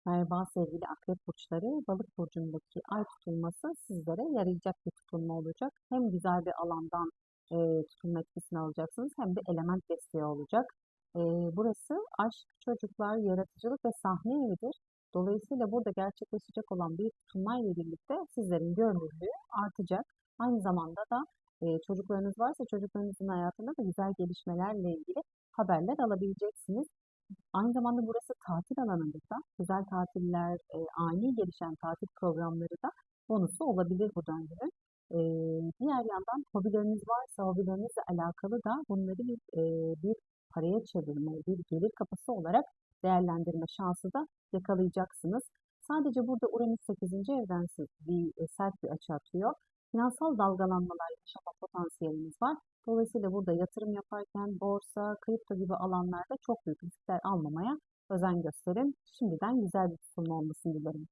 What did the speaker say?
Merhaba sevgili akrep burçları. Balık burcundaki ay tutulması sizlere yarayacak bir tutulma olacak. Hem güzel bir alandan tutulma etkisini alacaksınız hem de element desteği olacak. Burası aşk, çocuklar, yaratıcılık ve sahne evidir. Dolayısıyla burada gerçekleşecek olan bir tutulmayla birlikte sizlerin görünürlüğü artacak. Aynı zamanda da çocuklarınız varsa çocuklarınızın hayatında da güzel gelişmelerle ilgili haberler alabileceksiniz. Aynı zamanda burası tatil alanıdır da güzel tatiller, ani gelişen tatil programları da bonusu olabilir bu döngünün. Diğer yandan hobileriniz varsa hobilerinizle alakalı da bunları bir paraya çevirme, bir gelir kapısı olarak değerlendirme şansı da yakalayacaksınız. Sadece burada Uranüs 8. evden sert bir açı atıyor. Finansal dalgalanmalar yaşama potansiyeliniz var. Dolayısıyla burada yatırım yaparken borsa, kripto gibi alanlarda çok büyük riskler almamaya özen gösterin. Şimdiden güzel bir tutulma olmasını dilerim.